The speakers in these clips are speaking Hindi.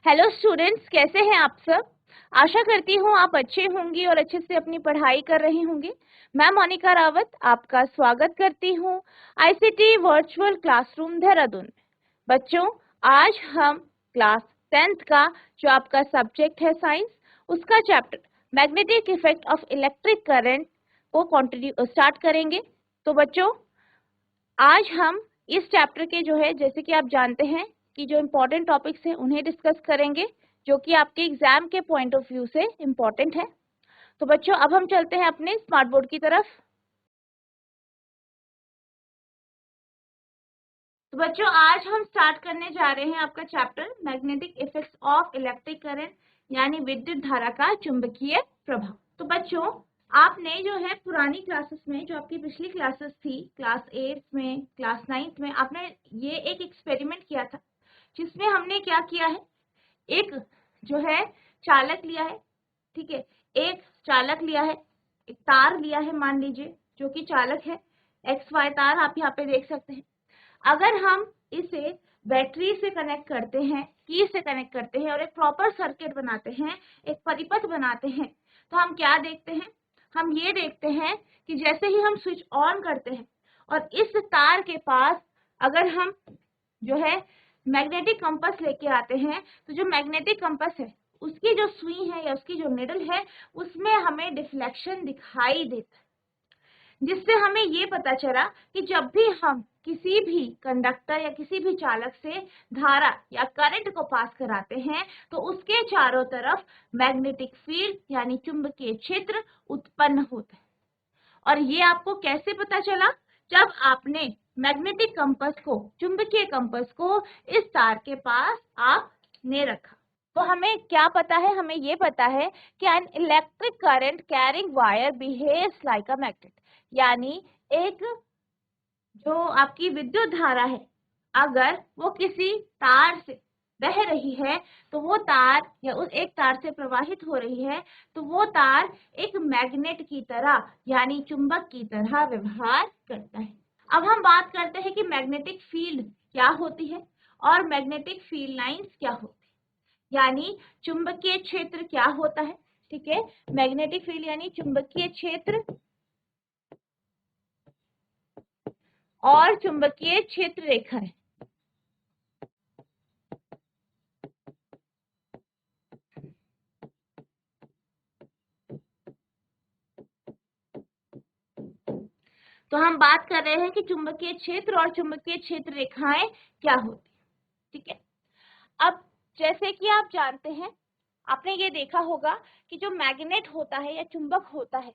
हेलो स्टूडेंट्स, कैसे हैं आप सब। आशा करती हूँ आप अच्छे होंगे और अच्छे से अपनी पढ़ाई कर रहे होंगे। मैं मोनिका रावत आपका स्वागत करती हूँ आईसीटी वर्चुअल क्लासरूम देहरादून में। बच्चों, आज हम क्लास 10th का जो आपका सब्जेक्ट है साइंस, उसका chapter magnetic effect of electric current को स्टार्ट करेंगे। तो बच्चों, आज हम इस चैप्टर के जो है, जैसे कि आप जानते हैं कि जो इम्पोर्टेंट टॉपिक्स हैं उन्हें डिस्कस करेंगे, जो कि आपके एग्जाम के पॉइंट ऑफ व्यू से इम्पोर्टेंट है। तो बच्चों, अब हम चलते हैं अपने स्मार्ट बोर्ड की तरफ। तो बच्चों, आज हम स्टार्ट करने जा रहे हैं आपका chapter magnetic effects of electric current, यानी विद्युत धारा का चुंबकीय प्रभाव। तो बच्चों, आपने जो है पुरानी क्लासेस में, जो आपकी पिछली क्लासेस थी क्लास 8 में, क्लास 9th में, आपने ये एक एक्सपेरिमेंट किया था जिसमें हमने क्या किया है, एक जो है चालक लिया है। ठीक है, एक चालक लिया है, एक तार लिया है, मान लीजिए, जो कि चालक है, एक्स वाई तार आप यहाँ पे देख सकते हैं। अगर हम इसे बैटरी से कनेक्ट करते हैं, की से कनेक्ट करते हैं और एक प्रॉपर सर्किट बनाते हैं, एक परिपथ बनाते हैं, तो हम क्या देखते हैं, हम ये देखते हैं कि जैसे ही हम स्विच ऑन करते हैं और इस तार के पास अगर हम जो है मैग्नेटिक कंपास लेके आते हैं, तो जो मैग्नेटिक कंपास है उसकी जो सुई है या उसकी जो निडल है, उसमें हमें डिफ्लेक्शन दिखाई देता है, जिससे हमें ये पता चला कि जब भी हम किसी भी कंडक्टर या किसी भी चालक से धारा या करंट को पास कराते हैं, तो उसके चारों तरफ मैग्नेटिक फील्ड यानी चुंबकीय क्षेत्र उत्पन्न होता है। और ये आपको कैसे पता चला? जब आपने मैग्नेटिक कंपास को, चुंबकीय कंपास को इस तार के पास आपने रखा। तो हमें क्या पता है? हमें ये पता है कि an electric current carrying wire behaves like a magnet, यानी एक जो आपकी विद्युत धारा है, अगर वो किसी तार से बह रही है, तो वो तार या उस एक तार से प्रवाहित हो रही है, तो वो तार एक मैग्नेट की तरह यानी चुंबक की तरह व्यवहार करता है। अब हम बात करते हैं कि मैग्नेटिक फील्ड क्या होती है और मैग्नेटिक फील्ड लाइंस क्या होती है, यानी चुंबकीय क्षेत्र क्या होता है। ठीक है, मैग्नेटिक फील्ड यानी चुंबकीय क्षेत्र और चुंबकीय क्षेत्र रेखा है। तो हम बात कर रहे हैं कि चुंबकीय क्षेत्र और चुंबकीय क्षेत्र रेखाएं क्या होती है। ठीक है, अब जैसे कि आप जानते हैं, आपने ये देखा होगा कि जो मैग्नेट होता है या चुंबक होता है,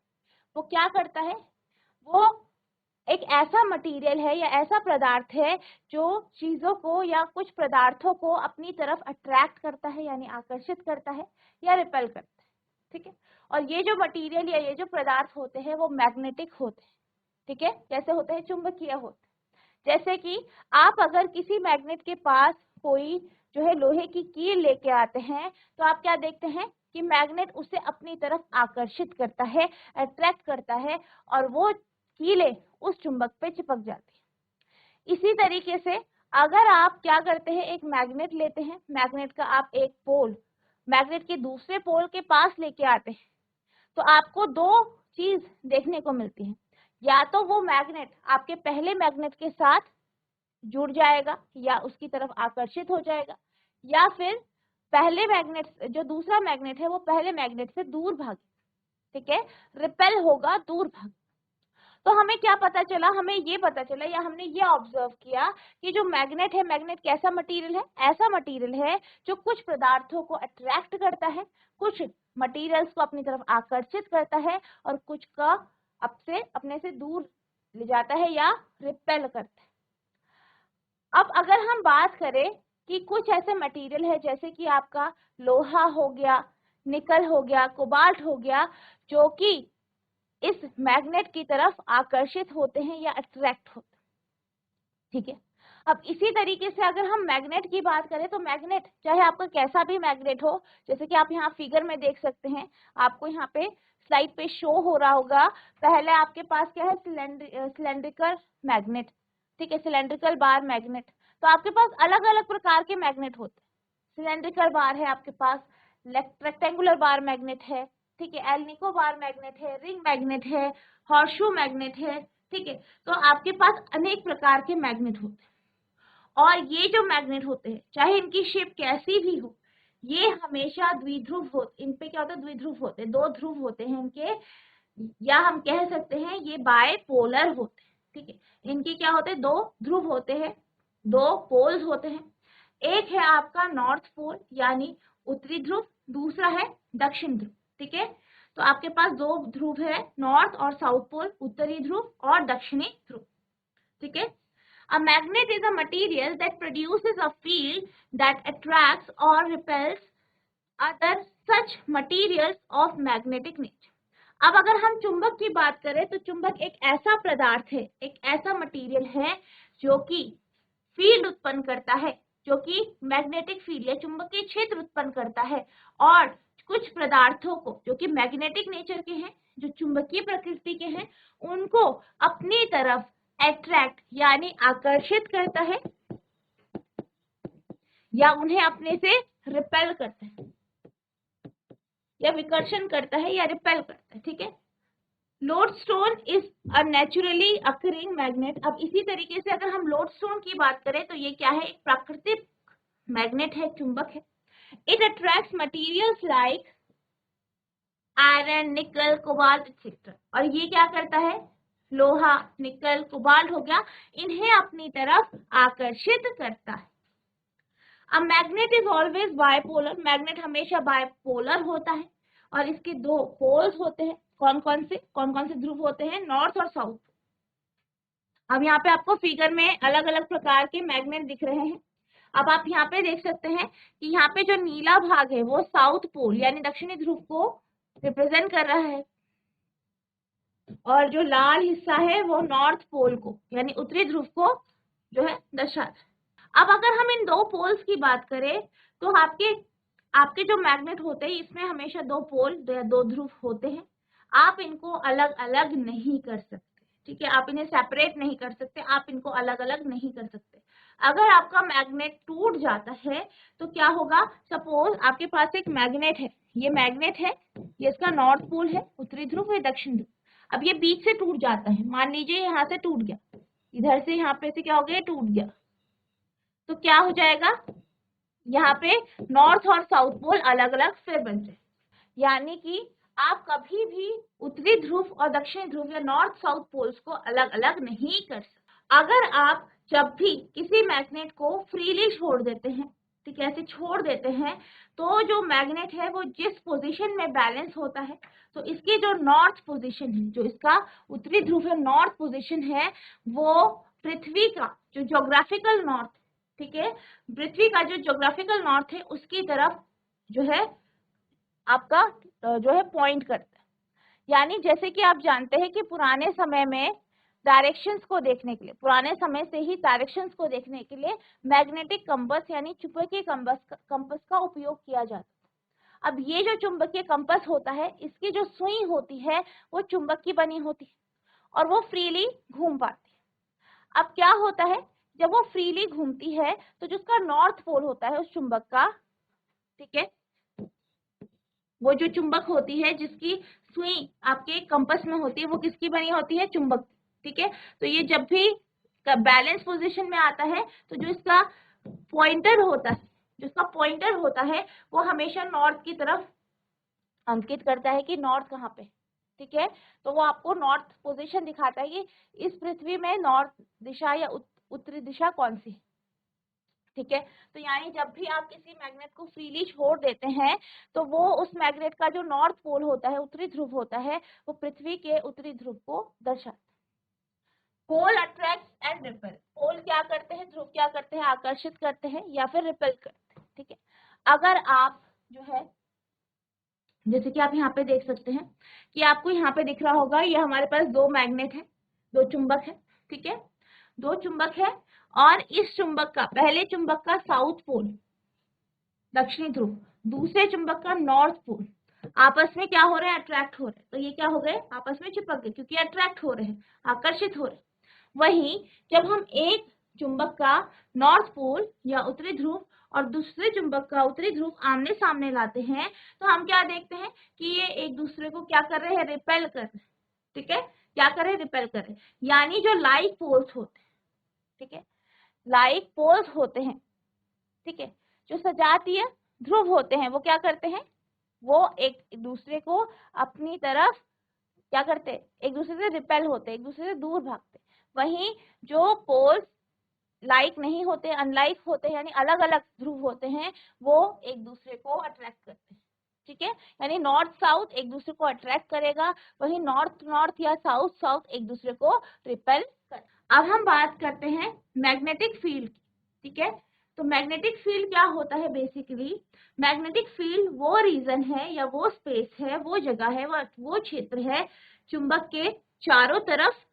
वो क्या करता है, वो एक ऐसा मटेरियल है या ऐसा पदार्थ है जो चीजों को या कुछ पदार्थों को अपनी तरफ अट्रैक्ट करता है यानी आकर्षित करता है या रिपेल करता है। ठीक है, और ये जो मटेरियल या ये जो पदार्थ होते हैं वो मैग्नेटिक होते हैं। ठीक है, कैसे होते हैं? चुंबकीय होते हैं। जैसे कि आप अगर किसी मैग्नेट के पास कोई जो है लोहे की कील लेके आते हैं, तो आप क्या देखते हैं कि मैग्नेट उसे अपनी तरफ आकर्षित करता है, अट्रैक्ट करता है, और वो कीलें उस चुंबक पे चिपक जाती है। इसी तरीके से अगर आप क्या करते हैं, एक मैग्नेट लेते हैं, मैग्नेट का आप एक पोल मैग्नेट के दूसरे पोल के पास लेके आते हैं, तो आपको दो चीज देखने को मिलती है। या तो वो मैग्नेट आपके पहले मैग्नेट के साथ जुड़ जाएगा या उसकी तरफ आकर्षित हो जाएगा, या फिर पहले मैग्नेट, जो दूसरा मैग्नेट है, वो पहले मैग्नेट से दूर भागे। ठीक है, रिपेल होगा, दूर भाग। तो हमें क्या पता चला? हमें ये पता चला या हमने ये ऑब्जर्व किया कि जो मैग्नेट है, मैग्नेट कैसा मटेरियल है? ऐसा मटेरियल है जो कुछ पदार्थों को अट्रैक्ट करता है, कुछ मटेरियल्स को अपनी तरफ आकर्षित करता है और कुछ का अपने से दूर ले जाता है या रिपेल करता है। अब अगर हम बात करें कि कुछ ऐसे मटेरियल है, जैसे कि आपका लोहा हो गया, निकल हो गया, कोबाल्ट हो गया, जो कि इस मैग्नेट की तरफ आकर्षित होते हैं या अट्रैक्ट होते हैं। ठीक है, अब इसी तरीके से अगर हम मैग्नेट की बात करें, तो मैग्नेट चाहे आपका कैसा भी मैग्नेट हो, जैसे कि आप यहाँ फिगर में देख सकते हैं, आपको यहाँ पे स्लाइड पे शो हो रहा होगा, पहले आपके पास क्या है, सिलेंड्रिकल मैग्नेट। ठीक है, सिलेंड्रिकल बार मैग्नेट। तो आपके पास अलग अलग प्रकार के मैग्नेट होते हैं, सिलेंड्रिकल बार है आपके पास, रेक्टेंगुलर बार मैग्नेट है, ठीक है, एलनिको बार मैग्नेट है, रिंग मैग्नेट है, हॉर्सशू मैग्नेट है, ठीक है। तो आपके पास अनेक प्रकार के मैग्नेट होते हैं, और ये जो मैग्नेट होते हैं चाहे इनकी शेप कैसी भी हो, ये हमेशा द्विध्रुव होते, इन पे क्या होता है, द्विध्रुव होते हैं, दो ध्रुव होते हैं इनके, या हम कह सकते हैं ये बायपोलर होते हैं, ठीक है। इनके क्या होते हैं, दो ध्रुव होते हैं, दो पोल्स होते हैं। एक है आपका नॉर्थ पोल यानी उत्तरी ध्रुव, दूसरा है दक्षिण ध्रुव, ठीक है। तो आपके पास दो ध्रुव है, नॉर्थ और साउथ पोल, उत्तरी ध्रुव और दक्षिणी ध्रुव, ठीक है। A magnet is a material that produces a field that attracts or repels other such materials of magnetic nature. अब अगर हम चुंबक की बात करें तो चुंबक एक ऐसा पदार्थ है, एक ऐसा मटेरियल है जो कि फील्ड उत्पन्न करता है, जो कि मैग्नेटिक फील्ड या चुंबकीय क्षेत्र उत्पन्न करता है, और कुछ पदार्थों को जो कि मैग्नेटिक नेचर के हैं, जो चुंबकीय प्रकृति के हैं, उनको अपनी तरफ अट्रैक्ट यानी आकर्षित करता है, या उन्हें अपने से रिपेल करता है, या विकर्षण करता है, या रिपेल करता है, ठीक है। Lodestone is a naturally occurring magnet. अब इसी तरीके से अगर हम लोडस्टोन की बात करें तो ये क्या है, एक प्राकृतिक मैग्नेट है, चुंबक है। It attracts materials like iron, निकल, कोबाल्ट एक्सेट्रा। और ये क्या करता है, लोहा, निकल, कोबाल्ट हो गया, इन्हें अपनी तरफ आकर्षित करता है। अब magnet is always bipolar, magnet हमेशा बायपोलर होता है, और इसके दो पोल्स होते हैं। कौन कौन से ध्रुव होते हैं, नॉर्थ और साउथ। अब यहाँ पे आपको फिगर में अलग अलग प्रकार के मैग्नेट दिख रहे हैं। अब आप यहाँ पे देख सकते हैं कि यहाँ पे जो नीला भाग है वो साउथ पोल यानी दक्षिणी ध्रुव को रिप्रेजेंट कर रहा है, और जो लाल हिस्सा है वो नॉर्थ पोल को यानी उत्तरी ध्रुव को जो है दर्शाता है। अब अगर हम इन दो पोल्स की बात करें तो आपके जो मैग्नेट होते हैं इसमें हमेशा दो पोल, दो ध्रुव होते हैं। आप इनको अलग अलग नहीं कर सकते, ठीक है, आप इन्हें सेपरेट नहीं कर सकते, आप इनको अलग अलग नहीं कर सकते। अगर आपका मैग्नेट टूट जाता है तो क्या होगा, सपोज आपके पास एक मैग्नेट है, ये मैग्नेट है, ये इसका नॉर्थ पोल है, उत्तरी ध्रुव है, दक्षिण ध्रुव। अब ये बीच से टूट जाता है, मान लीजिए यहाँ से टूट गया, इधर से यहाँ पे से क्या हो गया, टूट गया, तो क्या हो जाएगा, यहाँ पे नॉर्थ और साउथ पोल अलग अलग फिर बन जाए। यानी कि आप कभी भी उत्तरी ध्रुव और दक्षिणी ध्रुव या नॉर्थ साउथ पोल्स को अलग अलग नहीं कर सकते। अगर आप जब भी किसी मैग्नेट को फ्रीली छोड़ देते हैं, ठीक है, ऐसे छोड़ देते हैं, तो जो मैग्नेट है वो जिस पोजीशन में बैलेंस होता है, तो इसकी जो नॉर्थ पोजीशन है, जो इसका उत्तरी ध्रुव है नॉर्थ पोजीशन है, वो पृथ्वी का जो ज्योग्राफिकल नॉर्थ, ठीक है, पृथ्वी का जो ज्योग्राफिकल नॉर्थ है उसकी तरफ जो है आपका जो है पॉइंट करता है। यानी जैसे कि आप जानते हैं कि पुराने समय में डायरेक्शंस को देखने के लिए, पुराने समय से ही डायरेक्शंस को देखने के लिए मैग्नेटिक कंपास यानी चुंबकीय कंपास का उपयोग किया जाता है। अब ये जो चुंबकीय कंपास होता है, इसकी जो सुई होती है वो चुंबक की बनी होती है, और वो फ्रीली घूम पाती है। अब क्या होता है, जब वो फ्रीली घूमती है तो जो उसका नॉर्थ पोल होता है उस चुंबक का, ठीक है, वो जो चुंबक होती है जिसकी सुई आपके कंपास में होती है, वो किसकी बनी होती है, चुंबक, ठीक है। तो ये जब भी बैलेंस पोजीशन में आता है तो जो इसका पॉइंटर होता है वो हमेशा नॉर्थ की तरफ अंकित करता है कि नॉर्थ कहाँ पे, ठीक है। तो वो आपको नॉर्थ पोजीशन दिखाता है कि इस पृथ्वी में नॉर्थ दिशा या उत्तरी दिशा कौन सी, ठीक है। तो यानी जब भी आप किसी मैग्नेट को फ्रीली छोड़ देते हैं तो वो उस मैग्नेट का जो नॉर्थ पोल होता है, उत्तरी ध्रुव होता है, वो पृथ्वी के उत्तरी ध्रुव को दर्शाता है। पोल अट्रैक्ट एंड रिपेल, पोल क्या करते हैं, ध्रुव क्या करते हैं, आकर्षित करते हैं या फिर रिपेल करते हैं, ठीक है। अगर आप जो है, जैसे कि आप यहाँ पे देख सकते हैं कि आपको यहाँ पे दिख रहा होगा, ये हमारे पास दो मैग्नेट है, दो चुंबक है, ठीक है, दो चुंबक है, और इस चुंबक का, पहले चुंबक का साउथ पोल दक्षिणी ध्रुव, दूसरे चुंबक का नॉर्थ पोल आपस में क्या हो रहे हैं, अट्रैक्ट हो रहे हैं। तो ये क्या हो गए, आपस में चिपक गए क्योंकि अट्रैक्ट हो रहे हैं, आकर्षित हो रहे हैं। वहीं जब हम एक चुंबक का नॉर्थ पोल या उत्तरी ध्रुव और दूसरे चुंबक का उत्तरी ध्रुव आमने सामने लाते हैं, तो हम क्या देखते हैं कि ये एक दूसरे को क्या कर रहे हैं, रिपेल कर रहे हैं। ठीक है, क्या कर रहे हैं, रिपेल कर रहे हैं। यानी जो लाइक पोल्स होते हैं, ठीक है, लाइक पोल्स होते हैं, ठीक है, जो सजातीय ध्रुव होते हैं वो क्या करते हैं, वो एक दूसरे को अपनी तरफ क्या करते हैं, एक दूसरे से रिपेल होते हैं, एक दूसरे से दूर भागते हैं। वहीं जो पोल्स लाइक नहीं होते, अनलाइक होते हैं, यानी अलग अलग ध्रुव होते हैं, वो एक दूसरे को अट्रैक्ट करते हैं। ठीक है, यानी नॉर्थ साउथ एक दूसरे को अट्रैक्ट करेगा, वहीं नॉर्थ नॉर्थ या साउथ साउथ एक दूसरे को रिपेल कर। अब हम बात करते हैं मैग्नेटिक फील्ड की। ठीक है, तो मैग्नेटिक फील्ड क्या होता है, बेसिकली मैग्नेटिक फील्ड वो रीजन है या वो स्पेस है, वो जगह है, वो क्षेत्र है चुंबक के चारों तरफ,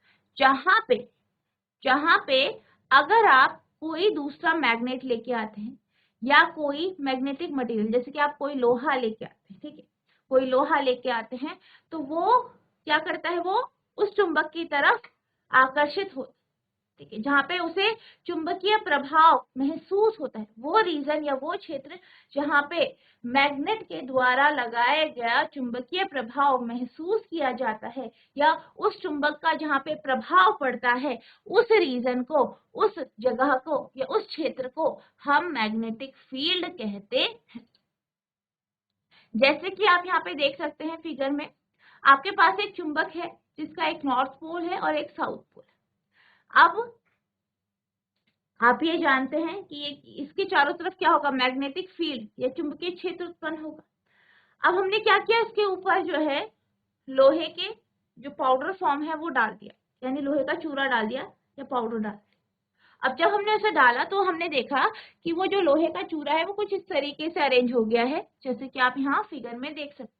जहां पे अगर आप कोई दूसरा मैग्नेट लेके आते हैं या कोई मैग्नेटिक मटेरियल, जैसे कि आप कोई लोहा लेके आते हैं, ठीक है, कोई लोहा लेके आते हैं, तो वो क्या करता है, वो उस चुंबक की तरफ आकर्षित होता है। ठीक है, जहां पे उसे चुंबकीय प्रभाव महसूस होता है, वो रीजन या वो क्षेत्र जहां पे मैग्नेट के द्वारा लगाया गया चुंबकीय प्रभाव महसूस किया जाता है, या उस चुंबक का जहां पे प्रभाव पड़ता है, उस रीजन को, उस जगह को या उस क्षेत्र को हम मैग्नेटिक फील्ड कहते हैं। जैसे कि आप यहाँ पे देख सकते हैं फिगर में, आपके पास एक चुंबक है जिसका एक नॉर्थ पोल है और एक साउथ पोल है। अब आप ये जानते हैं कि इसके चारों तरफ क्या होगा, मैग्नेटिक फील्ड या चुंबकीय क्षेत्र उत्पन्न होगा। अब हमने क्या किया, इसके ऊपर जो है लोहे के जो पाउडर फॉर्म है वो डाल दिया, यानी लोहे का चूरा डाल दिया या पाउडर डाल दिया। अब जब हमने उसे डाला तो हमने देखा कि वो जो लोहे का चूरा है वो कुछ इस तरीके से अरेंज हो गया है, जैसे कि आप यहाँ फिगर में देख सकते हैं।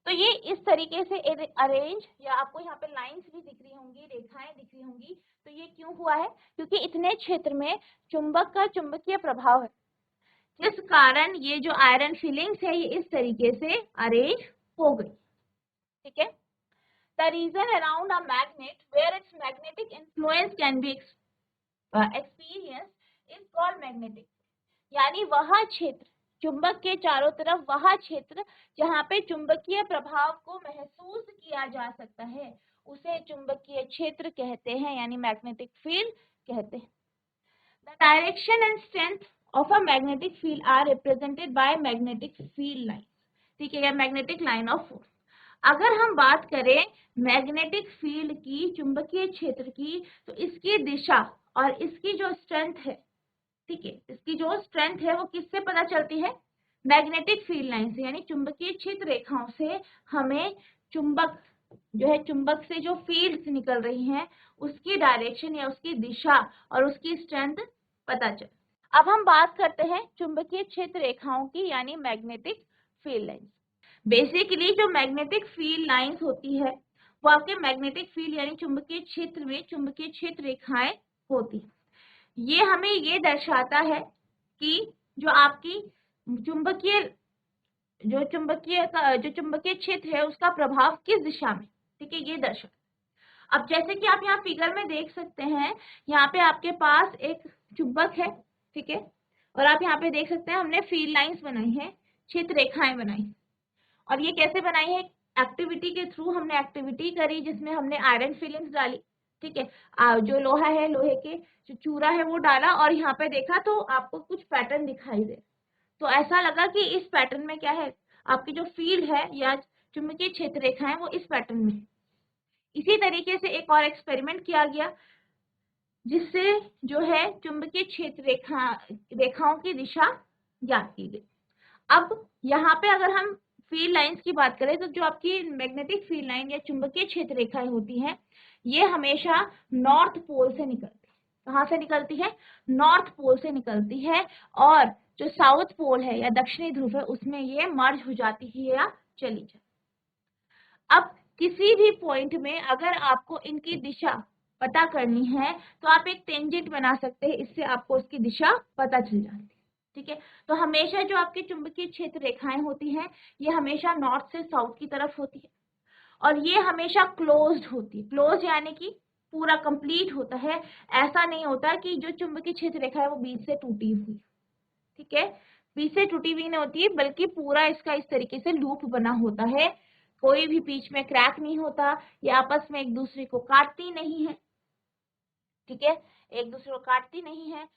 तो ये इस तरीके से अरेंज, या आपको यहाँ पे लाइंस भी दिख रही होंगी, रेखाएं दिख रही होंगी, तो ये क्यों हुआ है, क्योंकि इतने क्षेत्र में चुंबक का चुंबकीय प्रभाव है, जिस कारण ये जो आयरन फिलिंग्स है ये इस तरीके से अरेंज हो गई। ठीक है, the region around a magnet where its magnetic influence can be experience is called magnetic, यानी वह क्षेत्र, चुंबक के चारों तरफ वह क्षेत्र जहां पे चुंबकीय प्रभाव को महसूस किया जा सकता है, उसे चुंबकीय क्षेत्र कहते हैं, यानी मैग्नेटिक फील्ड कहते हैं। The direction and strength of a magnetic field are represented by magnetic field line. ठीक है, या मैग्नेटिक लाइन ऑफ फोर्स। अगर हम बात करें मैग्नेटिक फील्ड की, चुंबकीय क्षेत्र की, तो इसकी दिशा और इसकी जो स्ट्रेंथ है, ठीक है, इसकी जो स्ट्रेंथ है वो किससे पता चलती है, मैग्नेटिक फील्ड लाइन से, यानी चुंबकीय क्षेत्र रेखाओं से हमें चुंबक जो है, चुंबक से जो फील्ड्स निकल रही हैं उसकी डायरेक्शन या उसकी दिशा और उसकी स्ट्रेंथ पता चल। अब हम बात करते हैं चुंबकीय क्षेत्र रेखाओं की, यानी मैग्नेटिक फील्ड लाइंस। बेसिकली जो मैग्नेटिक फील्ड लाइंस होती है वो आपके मैग्नेटिक फील्ड यानी चुंबकीय क्षेत्र में चुंबकीय क्षेत्र रेखाएं होती है। ये हमें ये दर्शाता है कि जो आपकी चुंबकीय जो चुंबकीय क्षेत्र है उसका प्रभाव किस दिशा में, ठीक है, ये दर्शाता। अब जैसे कि आप यहाँ फिगर में देख सकते हैं, यहाँ पे आपके पास एक चुंबक है, ठीक है, और आप यहाँ पे देख सकते हैं हमने फील्ड लाइंस बनाई है, क्षेत्र रेखाएं बनाई, और ये कैसे बनाई है, एक्टिविटी के थ्रू हमने एक्टिविटी करी जिसमें हमने आयरन फिलिंग्स डाली, ठीक है, जो लोहा है, लोहे के जो चूरा है वो डाला, और यहाँ पे देखा तो आपको कुछ पैटर्न दिखाई दे, तो ऐसा लगा कि इस पैटर्न में क्या है, आपकी जो फील्ड है या चुंबकीय क्षेत्र रेखा है वो इस पैटर्न में। इसी तरीके से एक और एक्सपेरिमेंट किया गया जिससे जो है चुंबकीय क्षेत्र रेखाओं की दिशा ज्ञात की गई। अब यहाँ पे अगर हम फील्ड लाइंस की बात करें तो जो आपकी मैग्नेटिक फील्ड लाइन या चुंबकीय क्षेत्र रेखाएं होती हैं ये हमेशा नॉर्थ पोल से निकलती है। कहाँ से निकलती है, नॉर्थ पोल से निकलती है, और जो साउथ पोल है या दक्षिणी ध्रुव है उसमें ये मर्ज हो जाती है या चली जाती। अब किसी भी पॉइंट में अगर आपको इनकी दिशा पता करनी है तो आप एक टेंजेंट बना सकते हैं, इससे आपको उसकी दिशा पता चल जाती है। ठीक है, तो हमेशा जो आपके चुंबकीय क्षेत्र रेखाएं होती हैं ये हमेशा नॉर्थ से साउथ की तरफ होती है, और ये हमेशा क्लोज्ड होती है। क्लोज यानी कि पूरा कंप्लीट होता है। ऐसा नहीं होता कि जो चुंबकीय क्षेत्र रेखा है वो बीच से टूटी हुई, ठीक है, बीच से टूटी हुई नहीं होती, बल्कि पूरा इसका इस तरीके से लूप बना होता है। कोई भी बीच में क्रैक नहीं होता, ये आपस में एक दूसरे को काटती नहीं है, ठीक है, एक दूसरे को काटती नहीं है।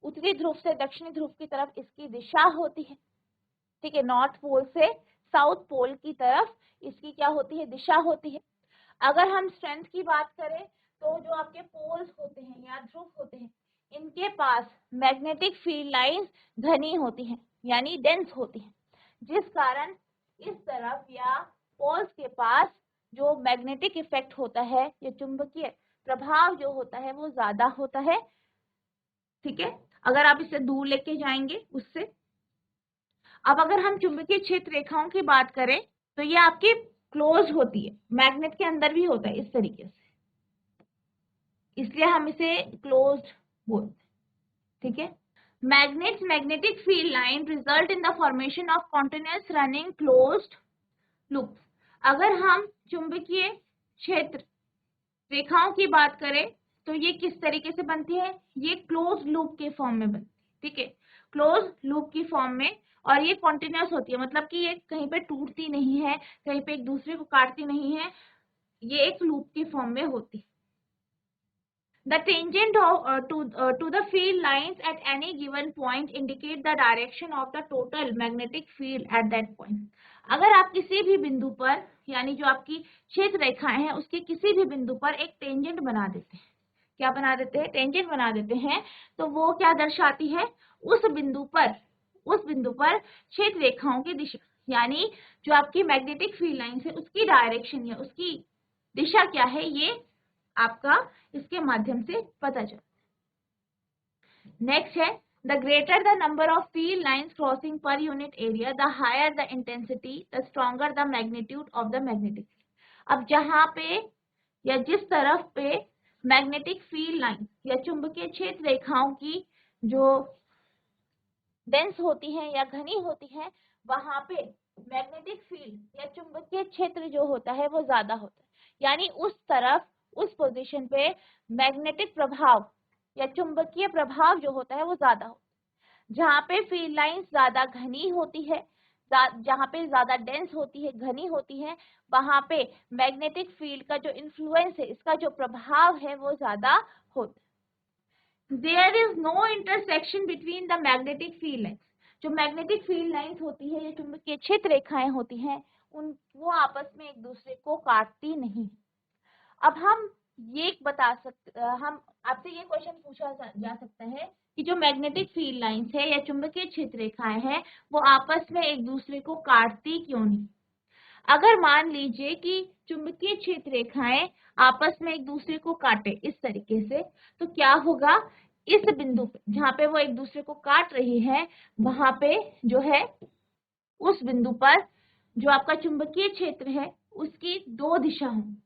उत्तरी ध्रुव से दक्षिणी ध्रुव की तरफ इसकी दिशा होती है, ठीक है, नॉर्थ पोल से साउथ पोल की तरफ इसकी क्या होती है, दिशा होती है। अगर हम स्ट्रेंथ की बात करें तो जो आपके पोल्स होते हैं या ध्रुव होते हैं, इनके पास मैग्नेटिक फील्ड लाइंस घनी होती हैं, यानी डेंस होती हैं, जिस कारण इस तरफ या पोल्स के पास जो मैग्नेटिक इफेक्ट होता है या चुंबकीय प्रभाव जो होता है वो ज्यादा होता है, ठीक है, अगर आप इसे दूर लेके जाएंगे उससे। अब अगर हम चुंबकीय क्षेत्र रेखाओं की बात करें तो ये आपकी क्लोज होती है, मैग्नेट के अंदर भी होता है इस तरीके से, इसलिए हम इसे क्लोज्ड बोलते हैं, ठीक है। Magnets magnetic field line result in the formation of continuous running closed loop. अगर हम चुंबकीय क्षेत्र रेखाओं की बात करें तो ये किस तरीके से बनती है, ये क्लोज लूप के फॉर्म में बनती है, ठीक है, क्लोज लूप की फॉर्म में, और ये कॉन्टिन्यूअस होती है, मतलब कि ये कहीं पे टूटती नहीं है, कहीं पे एक दूसरे को काटती नहीं है, ये एक लूप की फॉर्म में होती है। The tangent to the field lines at any given point indicate the direction of the total magnetic field at that point. अगर आप किसी भी बिंदु पर, यानी जो आपकी क्षेत्र रेखाएं हैं उसके किसी भी बिंदु पर एक टेंजेंट बना देते हैं, क्या बना देते हैं, टेंजेंट बना देते हैं, तो वो क्या दर्शाती है, उस बिंदु पर क्षेत्र रेखाओं की दिशा, यानी जो आपकी मैग्नेटिक फील्ड लाइन है उसकी डायरेक्शन या उसकी दिशा क्या है, ये आपका इसके माध्यम से पता चल। नेक्स्ट है, the greater the number of field lines crossing per unit area, the higher the intensity, the stronger the magnitude of the magnetic. अब जहां पे या जिस तरफ पे मैग्नेटिक फील्ड लाइन या चुंबकीय क्षेत्र रेखाओं की जो डेंस होती है या घनी होती है, वहां पे मैग्नेटिक फील्ड या चुंबकीय क्षेत्र जो होता है वो ज्यादा होता है, यानी उस तरफ, उस पोजीशन पे मैग्नेटिक प्रभाव या चुंबकीय प्रभाव जो होता है वो ज्यादा होता है। जहाँ पे फील्ड लाइंस ज्यादा घनी होती है, जहाँ पे ज्यादा डेंस होती है, घनी होती है, वहां पे मैग्नेटिक फील्ड का जो इन्फ्लुएंस है, इसका जो प्रभाव है वो ज्यादा होता है। There is no intersection between the magnetic field lines. जो मैग्नेटिक फील्ड लाइंस होती है या चुंबकीय क्षेत्र रेखाएं होती हैं, उन वो आपस में एक दूसरे को काटती नहीं। अब हम ये बता सकते, हम आपसे ये क्वेश्चन पूछा जा सकता है कि जो मैग्नेटिक फील्ड लाइंस है या चुंबकीय क्षेत्र रेखाएं हैं वो आपस में एक दूसरे को काटती क्यों नहीं। अगर मान लीजिए कि चुंबकीय क्षेत्र रेखाएं आपस में एक दूसरे को काटे इस तरीके से, तो क्या होगा, इस बिंदु पे जहाँ पे वो एक दूसरे को काट रही है, वहां पे जो है उस बिंदु पर जो आपका चुंबकीय क्षेत्र है उसकी दो दिशा होंगी,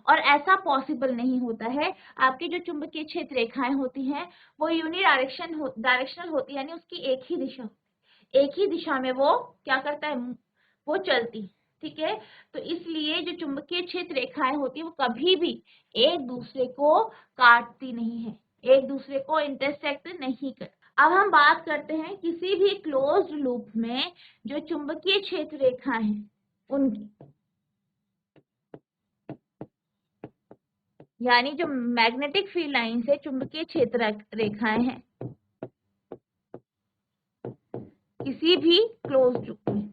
और ऐसा पॉसिबल नहीं होता है। आपकी जो चुंबकीय क्षेत्र रेखाएं होती हैं वो डायरेक्शनल होती है, यानी उसकी एक ही दिशा, एक ही दिशा में वो क्या करता है, वो चलती, ठीक है। तो इसलिए जो चुंबकीय क्षेत्र रेखाएं होती है वो कभी भी एक दूसरे को काटती नहीं है, एक दूसरे को इंटरसेक्ट नहीं कर। अब हम बात करते हैं किसी भी क्लोज्ड लूप में जो चुंबकीय क्षेत्र रेखाएं हैं उनकी, यानी जो मैग्नेटिक फील्ड लाइन से चुंबकीय क्षेत्र रेखाएं हैं किसी भी क्लोज्ड लूप में।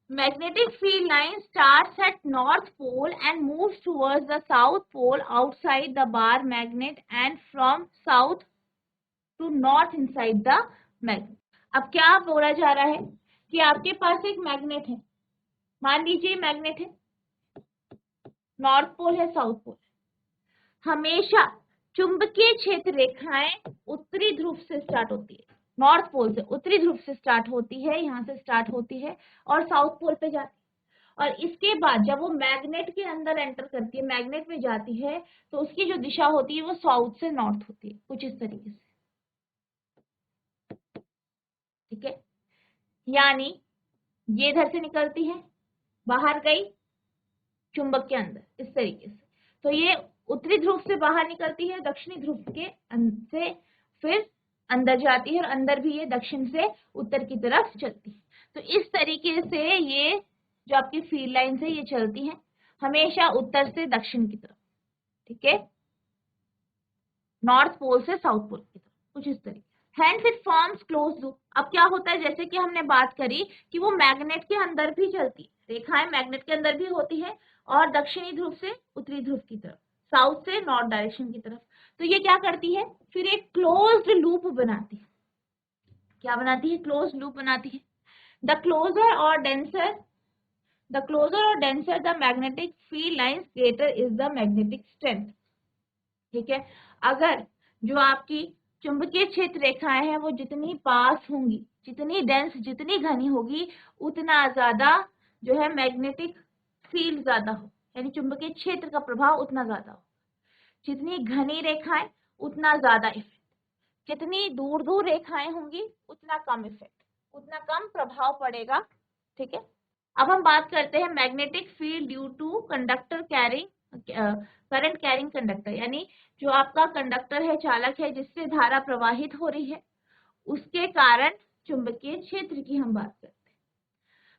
Magnetic field line starts at north pole and moves towards the south pole outside the bar magnet and from south to north inside the magnet. अब क्या बोला जा रहा है कि आपके पास एक मैग्नेट है, मान लीजिए मैग्नेट है, नॉर्थ पोल है, साउथ पोल। हमेशा चुंबकीय क्षेत्र रेखाएं उत्तरी ध्रुव से स्टार्ट होती है, नॉर्थ पोल से उत्तरी ध्रुव से स्टार्ट होती है, यहाँ से स्टार्ट होती है और साउथ पोल पे जाती है, और इसके बाद जब वो मैग्नेट के अंदर एंटर करती है, मैग्नेट में जाती है, तो उसकी जो दिशा होती है वो साउथ से नॉर्थ होती है, कुछ इस तरीके से, ठीक है। यानी ये इधर से निकलती है, बाहर गई चुंबक के अंदर इस तरीके से, तो ये उत्तरी ध्रुव से बाहर निकलती है, दक्षिणी ध्रुव के से फिर अंदर जाती है, और अंदर भी ये दक्षिण से उत्तर की तरफ चलती है। तो इस तरीके से ये जो आपकी फील्ड लाइंस है ये चलती हैं हमेशा उत्तर से दक्षिण की तरफ, ठीक है, नॉर्थ पोल से साउथ पोल की तरफ, कुछ इस तरीके। Hands it forms close loop. अब क्या होता है, जैसे कि हमने बात करी कि वो मैग्नेट के अंदर भी चलती है, रेखाएं मैग्नेट के अंदर भी होती है, और दक्षिणी ध्रुव से उत्तरी ध्रुव की तरफ, साउथ से नॉर्थ डायरेक्शन की तरफ। तो ये क्या करती है, फिर एक क्लोज्ड लूप बनाती है। क्या बनाती है, क्लोज्ड लूप बनाती है। द क्लोजर और denser the magnetic field lines greater is the magnetic strength. ठीक है, अगर जो आपकी चुंबकीय क्षेत्र रेखाएं हैं वो जितनी पास होंगी, जितनी डेंस, जितनी घनी होगी, उतना ज्यादा जो है मैग्नेटिक फील्ड ज्यादा हो, यानी चुंबकीय क्षेत्र का प्रभाव उतना ज्यादा हो। जितनी घनी रेखाएं उतना ज्यादा इफेक्ट, जितनी दूर दूर रेखाएं होंगी उतना कम इफेक्ट, उतना कम प्रभाव पड़ेगा। ठीक है, अब हम बात करते हैं magnetic field due to conductor carrying current carrying conductor, यानी जो आपका कंडक्टर है, चालक है, जिससे धारा प्रवाहित हो रही है, उसके कारण चुंबकीय क्षेत्र की हम बात करते हैं।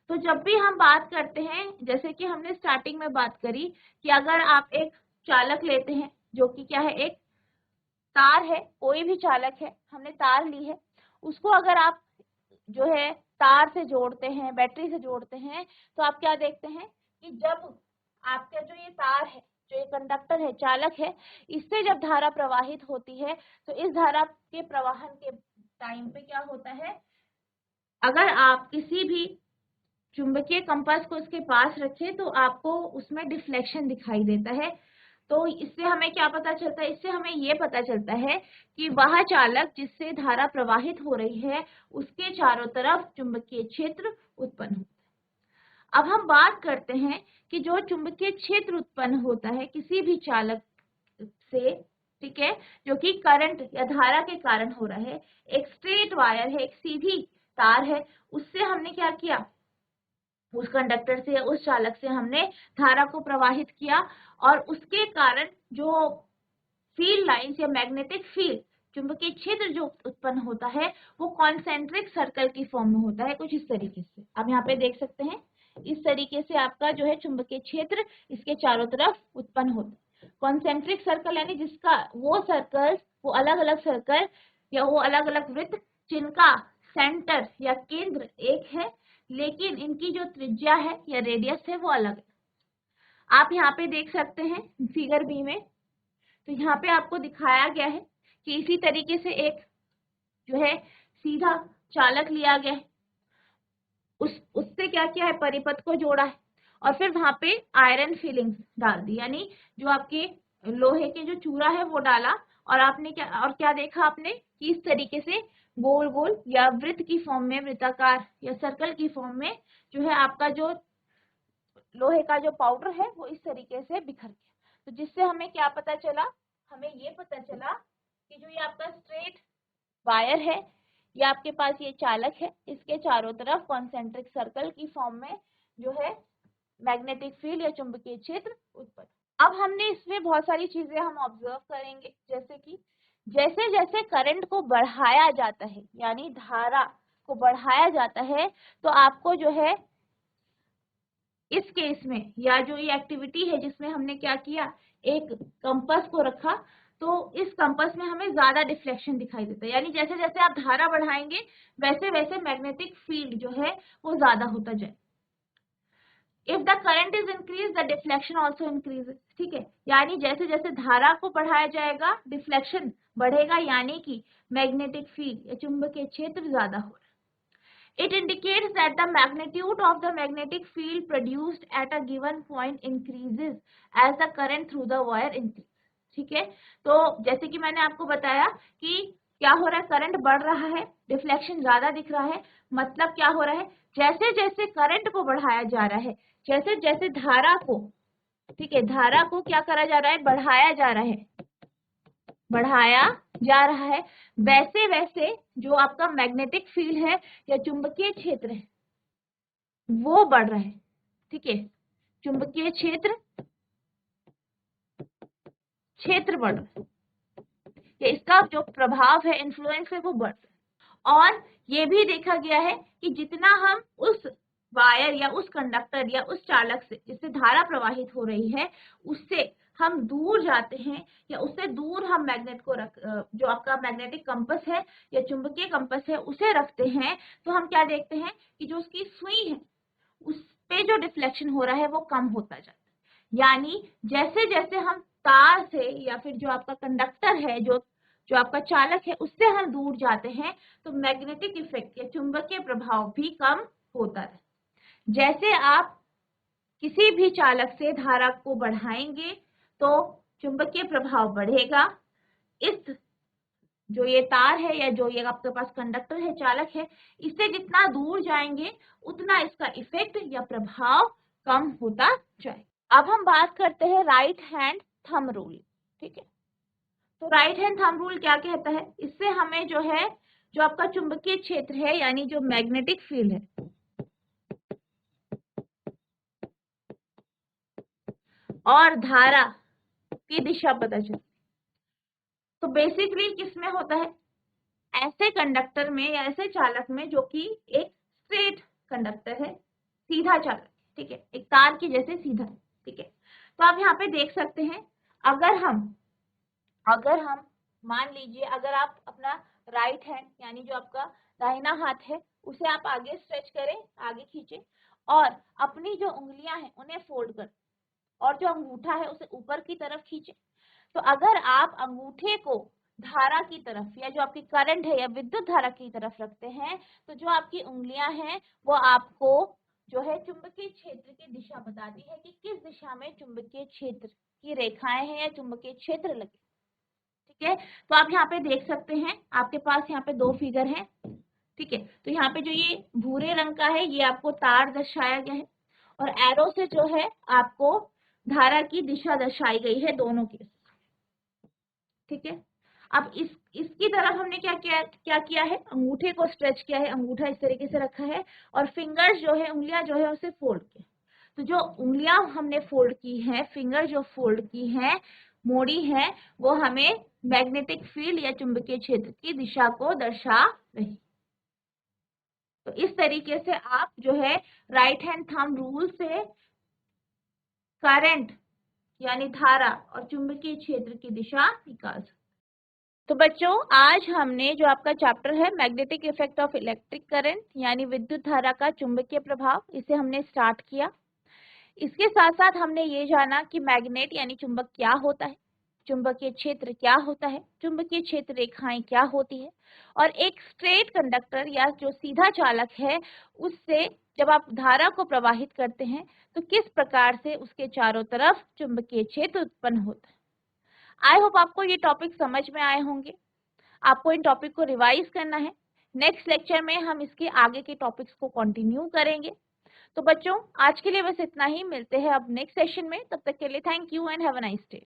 तो जब भी हम बात करते हैं, जैसे कि हमने स्टार्टिंग में बात करी कि अगर आप एक चालक लेते हैं जो कि क्या है, एक तार है, कोई भी चालक है, हमने तार ली है, उसको अगर आप जो है तार से जोड़ते हैं, बैटरी से जोड़ते हैं, तो आप क्या देखते हैं कि जब आपका जो ये तार है, जो ये कंडक्टर है, चालक है, इससे जब धारा प्रवाहित होती है, तो इस धारा के प्रवाहन के टाइम पे क्या होता है, अगर आप किसी भी चुंबकीय कंपास को उसके पास रखें तो आपको उसमें डिफ्लेक्शन दिखाई देता है। तो इससे हमें क्या पता चलता है, इससे हमें ये पता चलता है कि वह चालक जिससे धारा प्रवाहित हो रही है उसके चारों तरफ चुंबकीय क्षेत्र उत्पन्न होता है। अब हम बात करते हैं कि जो चुंबकीय क्षेत्र उत्पन्न होता है किसी भी चालक से, ठीक है, जो कि करंट या धारा के कारण हो रहा है, एक स्ट्रेट वायर है, एक सीधी तार है, उससे हमने क्या किया, उस कंडक्टर से, उस चालक से हमने धारा को प्रवाहित किया, और उसके कारण जो फील्ड लाइंस या मैग्नेटिक फील्ड, चुंबकीय क्षेत्र जो उत्पन्न होता है, वो कॉन्सेंट्रिक सर्कल की फॉर्म में होता है, कुछ इस तरीके से। आप यहाँ पे देख सकते हैं, इस तरीके से आपका जो है चुंबकीय क्षेत्र इसके चारों तरफ उत्पन्न होता है। कॉन्सेंट्रिक सर्कल यानी जिसका वो सर्कल, वो अलग अलग सर्कल या वो अलग अलग वृत्त जिनका सेंटर या केंद्र एक है, लेकिन इनकी जो त्रिज्या है या रेडियस है वो अलग है। आप यहाँ पे देख सकते हैं फिगर बी में, तो यहाँ पे आपको दिखाया गया है कि इसी तरीके से एक जो है सीधा चालक लिया गया है, उससे क्या किया है, परिपथ को जोड़ा है, और फिर वहां पे आयरन फिलिंग्स डाल दी, यानी जो आपके लोहे के जो चूरा है वो डाला, और आपने क्या देखा आपने कि इस तरीके से गोल गोल या वृत्त की फॉर्म में, वृत्ताकार या सर्कल की फॉर्म में जो है आपका जो लोहे का जो पाउडर है वो इस तरीके से बिखर गया। तो जिससे हमें क्या पता चला, हमें ये पता चला कि जो ये आपका स्ट्रेट वायर है, ये आपके पास ये चालक है, इसके चारों तरफ कॉन्सेंट्रिक सर्कल की फॉर्म में जो है मैग्नेटिक फील्ड या चुंबकीय क्षेत्र उत्पन्न। अब हमने इसमें बहुत सारी चीजें हम ऑब्जर्व करेंगे, जैसे कि जैसे जैसे करंट को बढ़ाया जाता है, यानी धारा को बढ़ाया जाता है, तो आपको जो है इस केस में, या जो ये एक्टिविटी है जिसमें हमने क्या किया, एक कंपास को रखा, तो इस कंपास में हमें ज्यादा डिफ्लेक्शन दिखाई देता है, यानी जैसे जैसे आप धारा बढ़ाएंगे वैसे वैसे मैग्नेटिक फील्ड जो है वो ज्यादा होता जाए। If the current is increase the deflection also increase, ठीक है, यानी जैसे जैसे धारा को बढ़ाया जाएगा डिफ्लेक्शन बढ़ेगा, यानी कि मैग्नेटिक फील्ड या चुंबकीय क्षेत्र ज्यादा हो रहा है। It indicates that the magnitude of the magnetic field produced at a given point increases as the current through the wire increases. ठीक है, तो जैसे कि मैंने आपको बताया कि क्या हो रहा है, करंट बढ़ रहा है, डिफ्लेक्शन ज्यादा दिख रहा है, मतलब क्या हो रहा है, जैसे जैसे करंट को बढ़ाया जा रहा है, जैसे जैसे धारा को, ठीक है, धारा को क्या करा जा रहा है, बढ़ाया जा रहा है, बढ़ाया जा रहा है, वैसे वैसे जो आपका मैग्नेटिक फील्ड है या चुंबकीय क्षेत्र है वो बढ़ रहा है। ठीक है, चुंबकीय क्षेत्र क्षेत्र बढ़ रहा है, या इसका जो प्रभाव है, इन्फ्लुएंस है, वो बढ़ रहा है। और ये भी देखा गया है कि जितना हम उस वायर या उस कंडक्टर या उस चालक से जिससे धारा प्रवाहित हो रही है उससे हम दूर जाते हैं, या उससे दूर हम मैग्नेट को जो आपका मैग्नेटिक कंपस है या चुंबकीय कंपस है उसे रखते हैं, तो हम क्या देखते हैं कि जो उसकी सुई है उस पे जो डिफ्लेक्शन हो रहा है वो कम होता जाता है। यानी जैसे जैसे हम तार से या फिर जो आपका कंडक्टर है, जो आपका चालक है, उससे हम दूर जाते हैं तो मैग्नेटिक इफेक्ट या चुंबकीय प्रभाव भी कम होता है। जैसे आप किसी भी चालक से धारा को बढ़ाएंगे तो चुंबकीय प्रभाव बढ़ेगा। इस जो ये तार है या जो ये आपके पास कंडक्टर है, चालक है, इससे जितना दूर जाएंगे उतना इसका इफेक्ट या प्रभाव कम होता जाए। अब हम बात करते हैं राइट हैंड थंब रूल। ठीक है, तो राइट हैंड थंब रूल क्या कहता है? इससे हमें जो है, जो आपका चुंबकीय क्षेत्र है यानी जो मैग्नेटिक फील्ड है और धारा की दिशा पता चलती। तो बेसिकली किसमें होता है? ऐसे कंडक्टर में या ऐसे चालक में जो कि एक स्ट्रेट कंडक्टर है, सीधा चालक, ठीक है, एक तार की जैसे सीधा, ठीक है। तो आप यहाँ पे देख सकते हैं, अगर हम मान लीजिए, अगर आप अपना राइट हैंड यानी जो आपका दाहिना हाथ है उसे आप आगे स्ट्रेच करें, आगे खींचे और अपनी जो उंगलियां हैं उन्हें फोल्ड कर और जो अंगूठा है उसे ऊपर की तरफ खींचे, तो अगर आप अंगूठे को धारा की तरफ या जो आपकी करंट है या विद्युत धारा की तरफ रखते हैं तो जो आपकी उंगलियां हैं वो आपको जो है चुंबकीय क्षेत्र की दिशा बताती है कि किस दिशा में चुंबकीय क्षेत्र की रेखाएं हैं या चुंबकीय क्षेत्र लगे। ठीक है, तो आप यहाँ पे देख सकते हैं, आपके पास यहाँ पे दो फिगर हैं। ठीक है, तो यहाँ पे जो ये भूरे रंग का है ये आपको तार दर्शाया गया है और एरो से जो है आपको धारा की दिशा दर्शाई गई है दोनों की। ठीक है, अब इसकी तरफ हमने क्या किया है? अंगूठे को स्ट्रेच किया है, अंगूठा इस तरीके से रखा है और फिंगर्स जो है, उंगलियां जो है उसे फोल्ड किया। तो जो उंगलियां हमने फोल्ड की है, फिंगर जो फोल्ड की है, मोड़ी है, वो हमें मैग्नेटिक फील्ड या चुंबकीय क्षेत्र की दिशा को दर्शा रही। तो इस तरीके से आप जो है राइट हैंड थंब रूल से करंट यानी धारा और चुंबकीय क्षेत्र की दिशा निकाल सकते। तो बच्चों, आज हमने जो आपका चैप्टर है magnetic effect of electric current यानी विद्युत धारा का चुंबकीय प्रभाव, इसे हमने स्टार्ट किया। इसके साथ साथ हमने ये जाना कि मैग्नेट यानी चुंबक क्या होता है, चुंबकीय क्षेत्र क्या होता है, चुंबकीय क्षेत्र रेखाएं क्या होती है, और एक स्ट्रेट कंडक्टर या जो सीधा चालक है उससे जब आप धारा को प्रवाहित करते हैं तो किस प्रकार से उसके चारों तरफ चुंबकीय क्षेत्र उत्पन्न होता है। आई होप आपको ये टॉपिक समझ में आए होंगे। आपको इन टॉपिक को रिवाइज करना है। नेक्स्ट लेक्चर में हम इसके आगे के टॉपिक्स को कंटिन्यू करेंगे। तो बच्चों, आज के लिए बस इतना ही। मिलते हैं अब नेक्स्ट सेशन में। तब तक के लिए thank you and have a nice day.